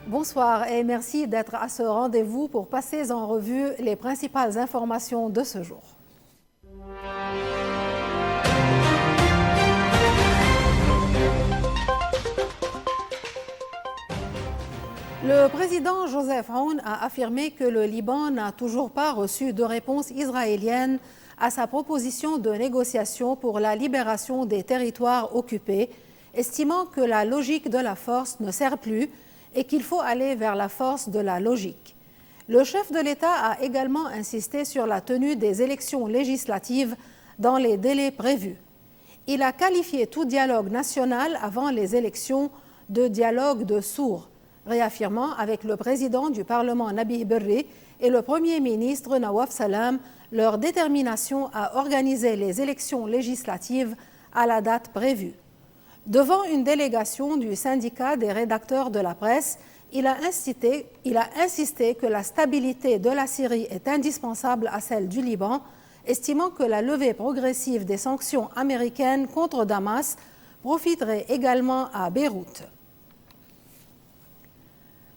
Bonsoir et merci d'être à ce rendez-vous pour passer en revue les principales informations de ce jour. Le président Joseph Aoun a affirmé que le Liban n'a toujours pas reçu de réponse israélienne à sa proposition de négociation pour la libération des territoires occupés, estimant que la logique de la force ne sert plus et qu'il faut aller vers la force de la logique. Le chef de l'État a également insisté sur la tenue des élections législatives dans les délais prévus. Il a qualifié tout dialogue national avant les élections de dialogue de sourds, réaffirmant avec le président du Parlement Nabih Berri et le Premier ministre Nawaf Salam leur détermination à organiser les élections législatives à la date prévue. Devant une délégation du syndicat des rédacteurs de la presse, il a insisté que la stabilité de la Syrie est indispensable à celle du Liban, estimant que la levée progressive des sanctions américaines contre Damas profiterait également à Beyrouth.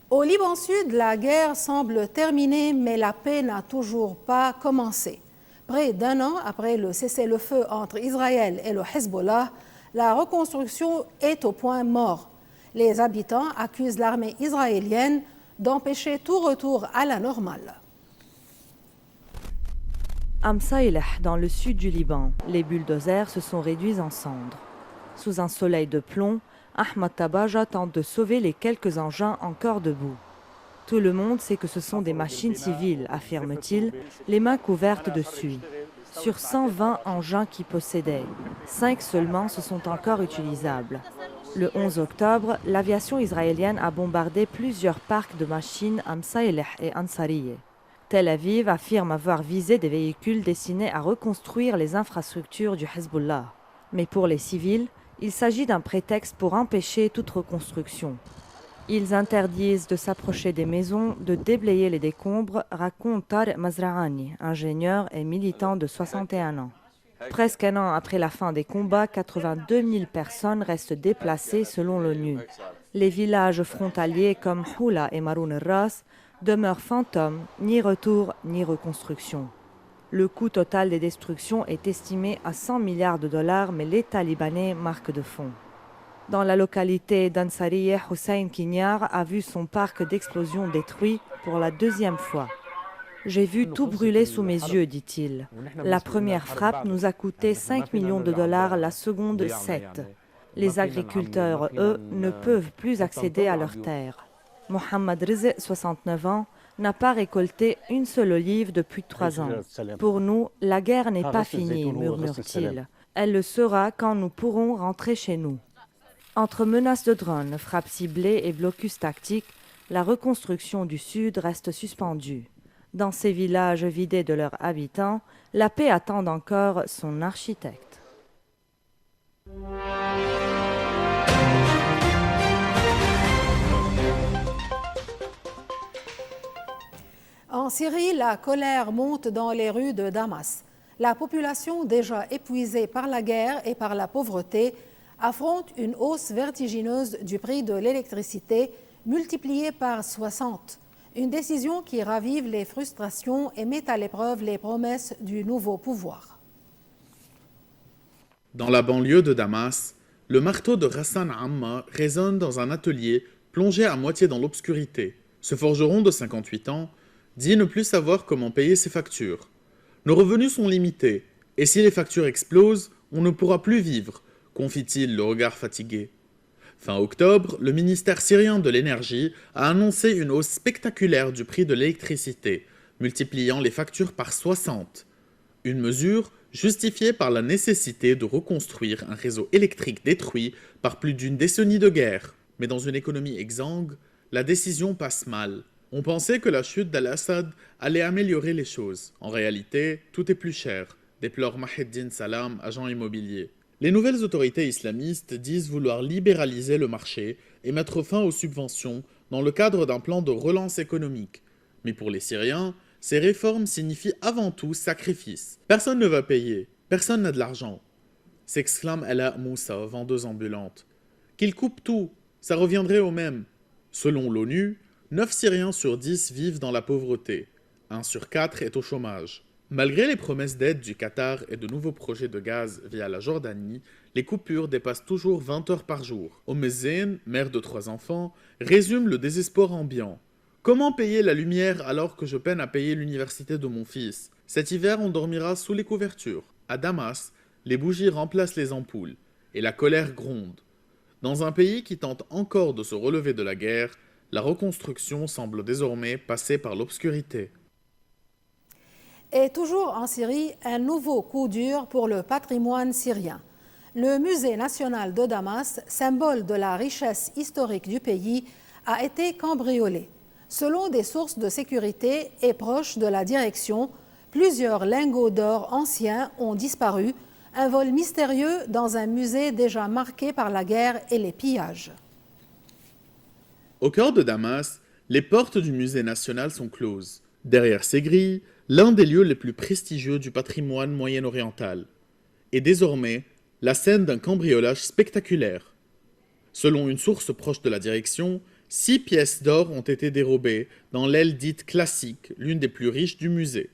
Au Liban Sud, la guerre semble terminée, mais la paix n'a toujours pas commencé. Près d'un an après le cessez-le-feu entre Israël et le Hezbollah, la reconstruction est au point mort. Les habitants accusent l'armée israélienne d'empêcher tout retour à la normale. Amsaïleh, dans le sud du Liban, les bulldozers se sont réduits en cendres. Sous un soleil de plomb, Ahmad Tabaja tente de sauver les quelques engins encore debout. Tout le monde sait que ce sont des machines civiles, affirme-t-il, les mains couvertes de suie. Sur 120 engins qu'il possédait, 5 seulement se sont encore utilisables. Le 11 octobre, l'aviation israélienne a bombardé plusieurs parcs de machines à Amsaïleh et Ansariye. Tel Aviv affirme avoir visé des véhicules destinés à reconstruire les infrastructures du Hezbollah. Mais pour les civils, il s'agit d'un prétexte pour empêcher toute reconstruction. Ils interdisent de s'approcher des maisons, de déblayer les décombres, raconte Tarek Mazraani, ingénieur et militant de 61 ans. Presque un an après la fin des combats, 82 000 personnes restent déplacées selon l'ONU. Les villages frontaliers comme Houla et Maroun el-Ras demeurent fantômes, ni retour ni reconstruction. Le coût total des destructions est estimé à 100 milliards de dollars, mais l'État libanais marque de fonds. Dans la localité d'Ansariye, Hussein Kinyar a vu son parc d'explosion détruit pour la deuxième fois. « J'ai vu tout brûler sous mes yeux, dit-il. La première frappe nous a coûté 5 millions de dollars, la seconde 7. Les agriculteurs, eux, ne peuvent plus accéder à leurs terres. Mohamed Rizé, 69 ans, n'a pas récolté une seule olive depuis 3 ans. Pour nous, la guerre n'est pas finie, murmure-t-il. Elle le sera quand nous pourrons rentrer chez nous. Entre menaces de drones, frappes ciblées et blocus tactiques, la reconstruction du Sud reste suspendue. Dans ces villages vidés de leurs habitants, la paix attend encore son architecte. En Syrie, la colère monte dans les rues de Damas. La population, déjà épuisée par la guerre et par la pauvreté, affronte une hausse vertigineuse du prix de l'électricité multipliée par 60. Une décision qui ravive les frustrations et met à l'épreuve les promesses du nouveau pouvoir. Dans la banlieue de Damas, le marteau de Hassan Amma résonne dans un atelier plongé à moitié dans l'obscurité. Ce forgeron de 58 ans dit ne plus savoir comment payer ses factures. Nos revenus sont limités, et si les factures explosent, on ne pourra plus vivre, confie-t-il le regard fatigué. Fin octobre, le ministère syrien de l'énergie a annoncé une hausse spectaculaire du prix de l'électricité, multipliant les factures par 60. Une mesure justifiée par la nécessité de reconstruire un réseau électrique détruit par plus d'une décennie de guerre. Mais dans une économie exsangue, la décision passe mal. On pensait que la chute d'Al-Assad allait améliorer les choses. En réalité, tout est plus cher, déplore Maheddine Salam, agent immobilier. Les nouvelles autorités islamistes disent vouloir libéraliser le marché et mettre fin aux subventions dans le cadre d'un plan de relance économique. Mais pour les Syriens, ces réformes signifient avant tout sacrifice. Personne ne va payer, personne n'a de l'argent, s'exclame Ella Moussa, vendeuse ambulante. Qu'ils coupent tout, ça reviendrait au même. Selon l'ONU, 9 Syriens sur 10 vivent dans la pauvreté. 1 sur 4 est au chômage. Malgré les promesses d'aide du Qatar et de nouveaux projets de gaz via la Jordanie, les coupures dépassent toujours 20 heures par jour. Omezene, mère de 3 enfants, résume le désespoir ambiant. Comment payer la lumière alors que je peine à payer l'université de mon fils? Cet hiver, on dormira sous les couvertures. À Damas, les bougies remplacent les ampoules, et la colère gronde. Dans un pays qui tente encore de se relever de la guerre, la reconstruction semble désormais passer par l'obscurité. Et toujours en Syrie, un nouveau coup dur pour le patrimoine syrien. Le musée national de Damas, symbole de la richesse historique du pays, a été cambriolé. Selon des sources de sécurité et proches de la direction, plusieurs lingots d'or anciens ont disparu, un vol mystérieux dans un musée déjà marqué par la guerre et les pillages. Au cœur de Damas, les portes du musée national sont closes. Derrière ces grilles, l'un des lieux les plus prestigieux du patrimoine moyen-oriental, est désormais la scène d'un cambriolage spectaculaire. Selon une source proche de la direction, 6 pièces d'or ont été dérobées dans l'aile dite classique, l'une des plus riches du musée.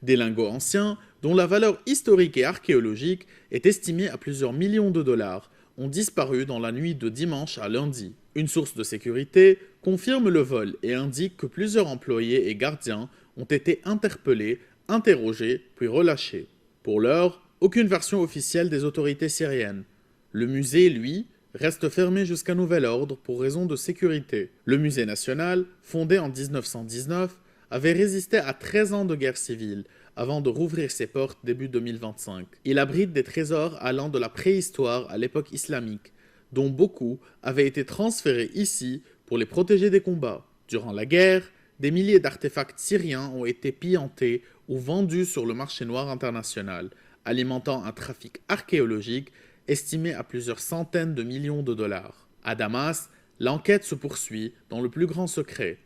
Des lingots anciens, dont la valeur historique et archéologique est estimée à plusieurs millions de dollars, ont disparu dans la nuit de dimanche à lundi. Une source de sécurité confirme le vol et indique que plusieurs employés et gardiens ont été interpellés, interrogés, puis relâchés. Pour l'heure, aucune version officielle des autorités syriennes. Le musée, lui, reste fermé jusqu'à nouvel ordre pour raison de sécurité. Le musée national, fondé en 1919, avait résisté à 13 ans de guerre civile avant de rouvrir ses portes début 2025. Il abrite des trésors allant de la préhistoire à l'époque islamique, dont beaucoup avaient été transférés ici pour les protéger des combats. Durant la guerre, des milliers d'artefacts syriens ont été pillantés ou vendus sur le marché noir international, alimentant un trafic archéologique estimé à plusieurs centaines de millions de dollars. À Damas, l'enquête se poursuit dans le plus grand secret.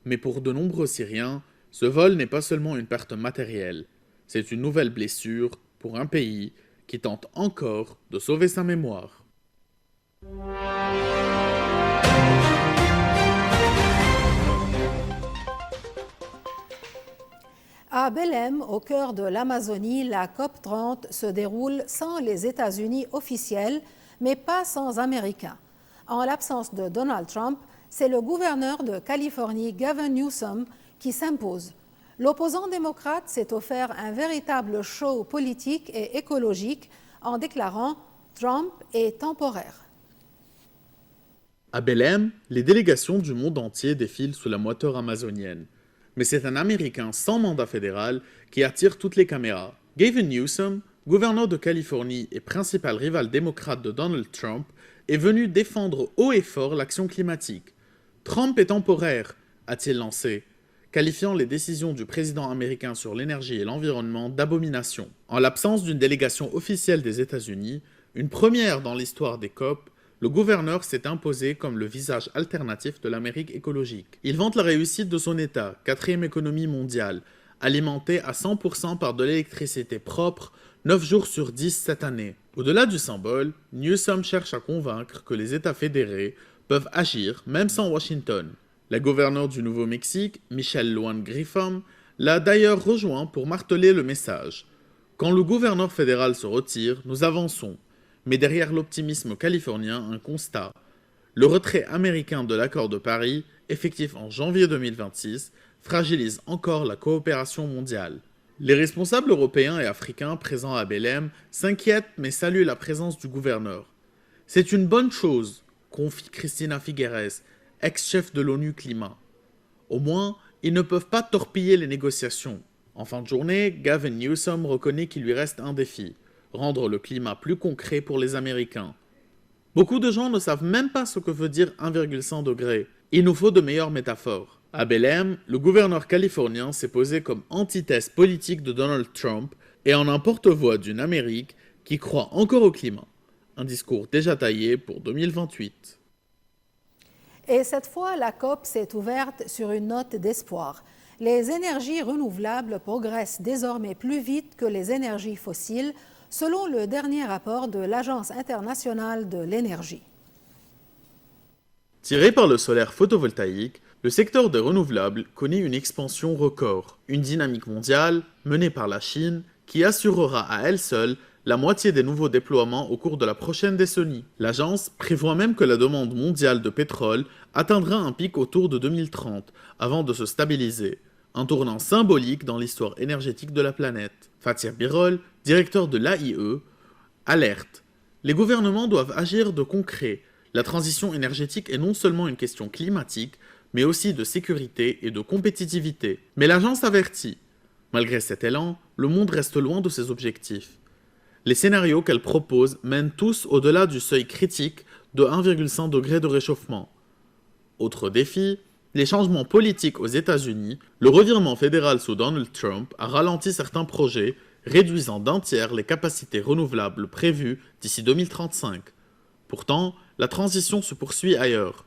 Mais pour de nombreux Syriens, ce vol n'est pas seulement une perte matérielle, c'est une nouvelle blessure pour un pays qui tente encore de sauver sa mémoire. À Belém, au cœur de l'Amazonie, la COP30 se déroule sans les États-Unis officiels, mais pas sans Américains. En l'absence de Donald Trump, c'est le gouverneur de Californie, Gavin Newsom, qui s'impose. L'opposant démocrate s'est offert un véritable show politique et écologique en déclarant « Trump est temporaire ». À Belém, les délégations du monde entier défilent sous la moiteur amazonienne. Mais c'est un Américain sans mandat fédéral qui attire toutes les caméras. Gavin Newsom, gouverneur de Californie et principal rival démocrate de Donald Trump, est venu défendre haut et fort l'action climatique. Trump est temporaire, a-t-il lancé, qualifiant les décisions du président américain sur l'énergie et l'environnement d'abomination. En l'absence d'une délégation officielle des États-Unis, une première dans l'histoire des COP, le gouverneur s'est imposé comme le visage alternatif de l'Amérique écologique. Il vante la réussite de son État, 4e économie mondiale, alimentée à 100% par de l'électricité propre, 9 jours sur 10 cette année. Au-delà du symbole, Newsom cherche à convaincre que les États fédérés peuvent agir même sans Washington. La gouverneure du Nouveau-Mexique, Michelle Lujan Grisham, l'a d'ailleurs rejoint pour marteler le message. Quand le gouverneur fédéral se retire, nous avançons. Mais derrière l'optimisme californien, un constat. Le retrait américain de l'accord de Paris, effectif en janvier 2026, fragilise encore la coopération mondiale. Les responsables européens et africains présents à Belém s'inquiètent mais saluent la présence du gouverneur. C'est une bonne chose, confie Cristina Figueres, ex-chef de l'ONU Climat. Au moins, ils ne peuvent pas torpiller les négociations. En fin de journée, Gavin Newsom reconnaît qu'il lui reste un défi. Rendre le climat plus concret pour les Américains. Beaucoup de gens ne savent même pas ce que veut dire 1,5 degré. Il nous faut de meilleures métaphores. À Belém, le gouverneur californien s'est posé comme antithèse politique de Donald Trump et en un porte-voix d'une Amérique qui croit encore au climat. Un discours déjà taillé pour 2028. Et cette fois, la COP s'est ouverte sur une note d'espoir. Les énergies renouvelables progressent désormais plus vite que les énergies fossiles, selon le dernier rapport de l'Agence internationale de l'énergie. Tiré par le solaire photovoltaïque, le secteur des renouvelables connaît une expansion record, une dynamique mondiale menée par la Chine qui assurera à elle seule la moitié des nouveaux déploiements au cours de la prochaine décennie. L'agence prévoit même que la demande mondiale de pétrole atteindra un pic autour de 2030 avant de se stabiliser, un tournant symbolique dans l'histoire énergétique de la planète. Fatir Birol, directeur de l'AIE, alerte. Les gouvernements doivent agir de concret. La transition énergétique est non seulement une question climatique, mais aussi de sécurité et de compétitivité. Mais l'agence avertit. Malgré cet élan, le monde reste loin de ses objectifs. Les scénarios qu'elle propose mènent tous au-delà du seuil critique de 1,5 degré de réchauffement. Autre défi, les changements politiques aux États-Unis, le revirement fédéral sous Donald Trump a ralenti certains projets, réduisant d'un tiers les capacités renouvelables prévues d'ici 2035. Pourtant, la transition se poursuit ailleurs.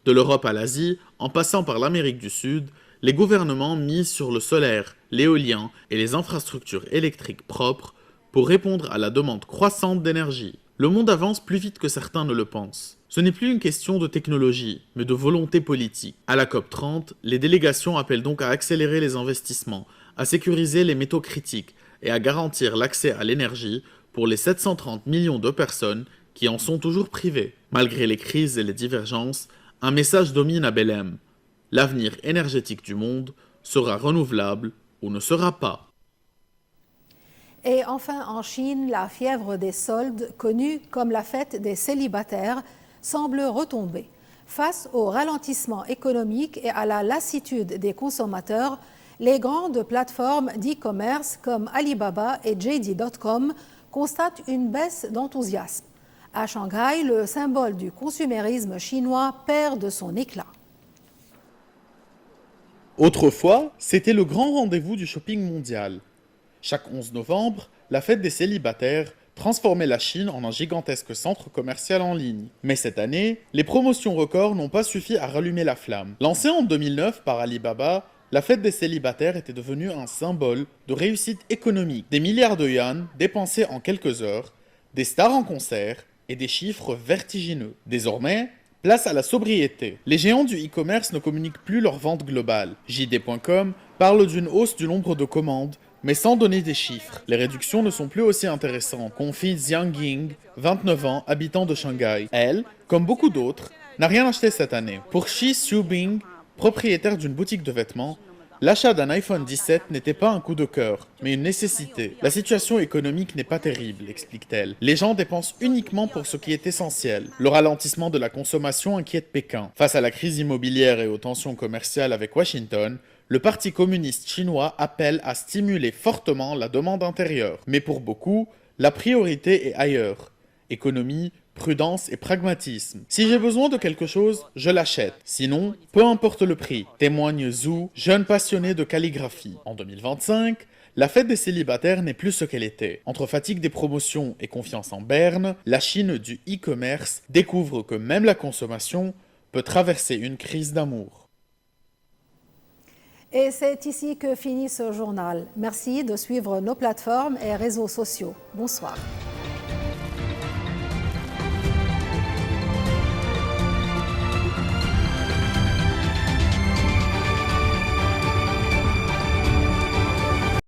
De l'Europe à l'Asie, en passant par l'Amérique du Sud, les gouvernements misent sur le solaire, l'éolien et les infrastructures électriques propres pour répondre à la demande croissante d'énergie. Le monde avance plus vite que certains ne le pensent. Ce n'est plus une question de technologie, mais de volonté politique. À la COP30, les délégations appellent donc à accélérer les investissements, à sécuriser les métaux critiques et à garantir l'accès à l'énergie pour les 730 millions de personnes qui en sont toujours privées. Malgré les crises et les divergences, un message domine à Belém. L'avenir énergétique du monde sera renouvelable ou ne sera pas. Et enfin, en Chine, la fièvre des soldes, connue comme la fête des célibataires, semble retomber. Face au ralentissement économique et à la lassitude des consommateurs, les grandes plateformes d'e-commerce comme Alibaba et JD.com constatent une baisse d'enthousiasme. À Shanghai, le symbole du consumérisme chinois perd de son éclat. Autrefois, c'était le grand rendez-vous du shopping mondial. Chaque 11 novembre, la fête des célibataires transformait la Chine en un gigantesque centre commercial en ligne. Mais cette année, les promotions records n'ont pas suffi à rallumer la flamme. Lancée en 2009 par Alibaba, la fête des célibataires était devenue un symbole de réussite économique. Des milliards de yuan dépensés en quelques heures, des stars en concert et des chiffres vertigineux. Désormais, place à la sobriété. Les géants du e-commerce ne communiquent plus leur vente globale. JD.com parle d'une hausse du nombre de commandes, mais sans donner des chiffres. Les réductions ne sont plus aussi intéressantes, confie Jiang Ying, 29 ans, habitant de Shanghai. Elle, comme beaucoup d'autres, n'a rien acheté cette année. Pour Xi Xiubing, propriétaire d'une boutique de vêtements, l'achat d'un iPhone 17 n'était pas un coup de cœur, mais une nécessité. La situation économique n'est pas terrible, explique-t-elle. Les gens dépensent uniquement pour ce qui est essentiel. Le ralentissement de la consommation inquiète Pékin. Face à la crise immobilière et aux tensions commerciales avec Washington, le Parti communiste chinois appelle à stimuler fortement la demande intérieure. Mais pour beaucoup, la priorité est ailleurs. Économie, prudence et pragmatisme. Si j'ai besoin de quelque chose, je l'achète. Sinon, peu importe le prix, témoigne Zhu, jeune passionné de calligraphie. En 2025, la fête des célibataires n'est plus ce qu'elle était. Entre fatigue des promotions et confiance en berne, la Chine du e-commerce découvre que même la consommation peut traverser une crise d'amour. Et c'est ici que finit ce journal. Merci de suivre nos plateformes et réseaux sociaux. Bonsoir.